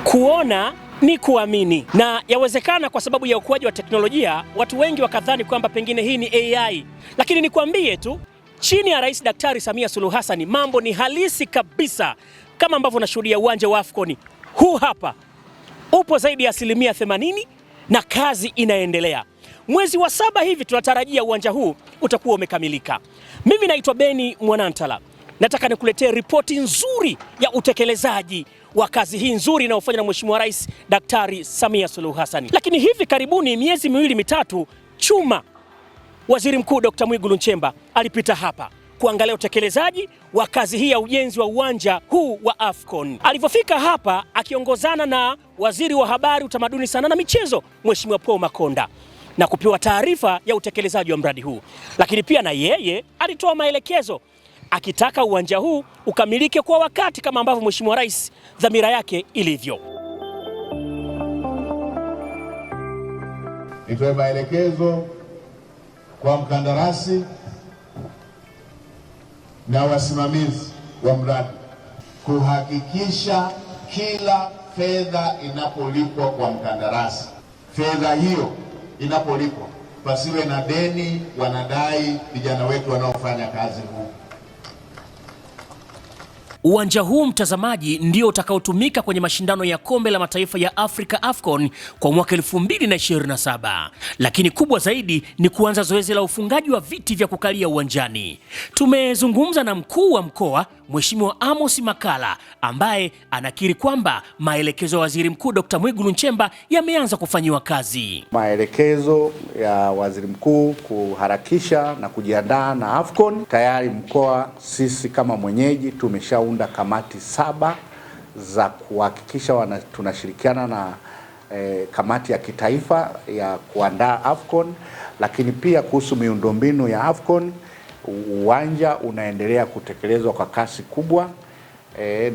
Kuona ni kuamini, na yawezekana kwa sababu ya ukuaji wa teknolojia watu wengi wakadhani kwamba pengine hii ni AI, lakini nikwambie tu, chini ya Rais Daktari Samia Suluhu Hassan mambo ni halisi kabisa, kama ambavyo unashuhudia uwanja wa AFCON huu hapa upo zaidi ya 80% na kazi inaendelea. Mwezi wa 7 hivi tunatarajia uwanja huu utakuwa umekamilika. Mimi naitwa Beni Mwanantala, nataka nikuletee ripoti nzuri ya utekelezaji wa kazi hii nzuri inayofanywa na Mheshimiwa Rais Daktari Samia Suluhu Hassan. Lakini hivi karibuni, miezi 2-3, Chuma Waziri Mkuu Dr. Mwigulu Nchemba alipita hapa kuangalia utekelezaji wa kazi hii ya ujenzi wa uwanja huu wa AFCON. Alivyofika hapa akiongozana na Waziri wa Habari, Utamaduni, Sanaa na Michezo, Mheshimiwa Paul Makonda, na kupewa taarifa ya utekelezaji wa mradi huu. Lakini pia na yeye alitoa maelekezo akitaka uwanja huu ukamilike kwa wakati kama ambavyo Mheshimiwa Rais dhamira yake ilivyo. Nitoe maelekezo kwa mkandarasi na wasimamizi wa mradi kuhakikisha kila fedha inapolipwa kwa mkandarasi, fedha hiyo inapolipwa pasiwe na deni wanadai vijana wetu wanaofanya kazi huu. Uwanja huu, mtazamaji, ndio utakaotumika kwenye mashindano ya Kombe la Mataifa ya Afrika AFCON kwa mwaka 2027. Lakini kubwa zaidi ni kuanza zoezi la ufungaji wa viti vya kukalia uwanjani. Tumezungumza na mkuu wa mkoa Mheshimiwa Amos Makalla ambaye anakiri kwamba maelekezo ya Waziri Mkuu Dr. Mwigulu Nchemba yameanza kufanyiwa kazi. Maelekezo ya Waziri Mkuu kuharakisha na kujiandaa na AFCON. Tayari mkoa, sisi kama mwenyeji, tumeshaunda kamati 7 za kuhakikisha tunashirikiana na kamati ya kitaifa ya kuandaa AFCON. Lakini pia kuhusu miundombinu ya AFCON, uwanja unaendelea kutekelezwa kwa kasi kubwa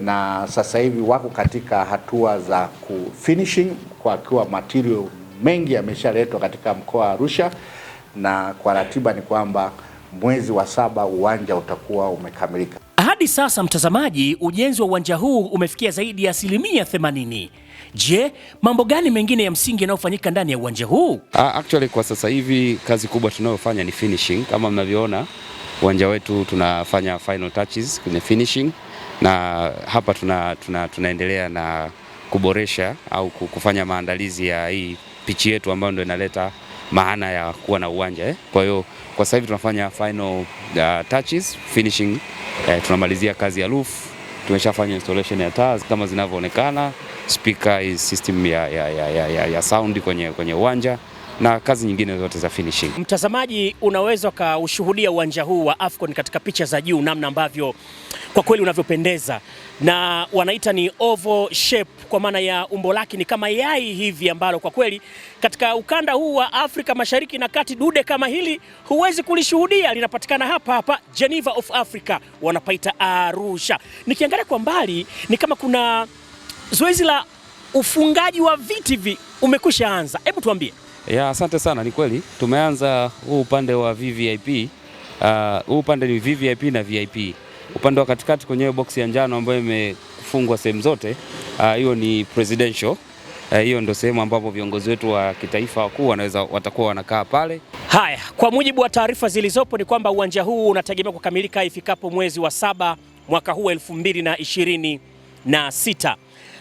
na sasa hivi wako katika hatua za finishing, kwa kuwa material mengi yameshaletwa katika mkoa wa Arusha, na kwa ratiba ni kwamba mwezi wa 7 uwanja utakuwa umekamilika. Hadi sasa, mtazamaji, ujenzi wa uwanja huu umefikia zaidi ya 80%. Je, mambo gani mengine ya msingi yanayofanyika ndani ya uwanja huu? Actually kwa sasa hivi kazi kubwa tunayofanya ni finishing. Kama mnavyoona uwanja wetu tunafanya final touches kwenye finishing, na hapa tunaendelea na kuboresha au kufanya maandalizi ya hii pitch yetu ambayo ndio inaleta maana ya kuwa na uwanja. Kwa hiyo kwa sasa hivi tunafanya final touches finishing. Tunamalizia kazi ya roof, tumeshafanya installation ya taa kama zinavyoonekana, speaker system ya sound kwenye uwanja na kazi nyingine zote za finishing. Mtazamaji, unaweza kaushuhudia uwanja huu wa AFCON katika picha za juu, namna ambavyo kwa kweli unavyopendeza, na wanaita ni oval shape, kwa maana ya umbo lake ni kama yai hivi, ambalo kwa kweli katika ukanda huu wa Afrika Mashariki na Kati dude kama hili huwezi kulishuhudia. Linapatikana hapa Geneva of Africa, wanapaita Arusha. Nikiangalia kwa mbali ni kama kuna zoezi la ufungaji wa viti hivi umekwisha anza. Hebu tuambie. Asante sana. Ni kweli tumeanza huu upande wa VVIP. Huu upande ni VVIP na VIP. Upande wa katikati kwenye box ya njano ambayo imefungwa sehemu zote, hiyo ni presidential. Hiyo ndio sehemu ambapo viongozi wetu wa kitaifa wakuu watakuwa wanakaa pale. Haya, kwa mujibu wa taarifa zilizopo ni kwamba uwanja huu unategemewa kukamilika ifikapo mwezi wa 7 mwaka huu 2026.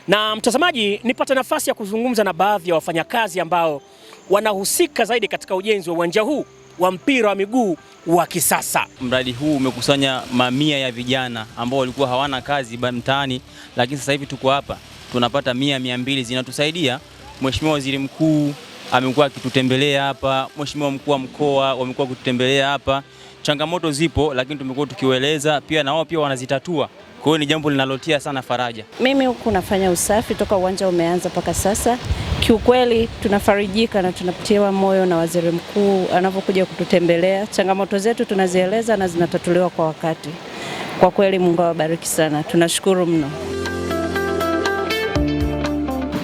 Na mtazamaji, nipata nafasi ya kuzungumza na baadhi ya wafanyakazi ambao wanahusika zaidi katika ujenzi wa uwanja huu wa mpira wa miguu wa kisasa. Mradi huu umekusanya mamia ya vijana ambao walikuwa hawana kazi mtaani, lakini sasa hivi tuko hapa tunapata 100-200 zinatusaidia. Mheshimiwa Waziri Mkuu amekuwa akitutembelea hapa, Mheshimiwa Mkuu wa Mkoa wamekuwa kututembelea hapa. Changamoto zipo, lakini tumekuwa tukiwaeleza pia na wao pia wanazitatua. Kwa hiyo ni jambo linalotia sana faraja. Mimi huku nafanya usafi toka uwanja umeanza mpaka sasa. Kiukweli tunafarijika na tunapatiwa moyo na Waziri Mkuu anapokuja kututembelea. Changamoto zetu tunazieleza na zinatatuliwa kwa wakati. Kwa kweli Mungu awabariki sana. Tunashukuru mno.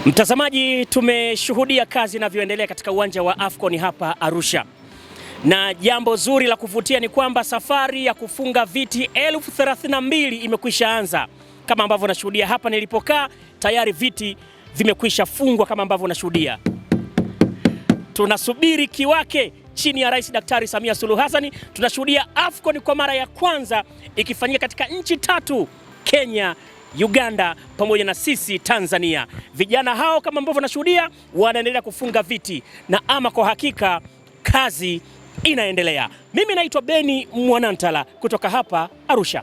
Mtazamaji, tumeshuhudia kazi inavyoendelea katika uwanja wa AFCON hapa Arusha. Na jambo zuri la kuvutia ni kwamba safari ya kufunga viti 32,000 imekwisha anza. Kama ambavyo nashuhudia hapa nilipokaa, tayari viti vimekwisha fungwa kama ambavyo unashuhudia. Tunasubiri kiwake chini ya Rais Daktari Samia Suluhu Hassan. Tunashuhudia AFCON kwa mara ya kwanza ikifanyika katika nchi 3, Kenya, Uganda pamoja na sisi Tanzania. Vijana hao kama ambavyo nashuhudia wanaendelea kufunga viti, na ama kwa hakika kazi inaendelea. Mimi naitwa Beni Mwanantala kutoka hapa Arusha.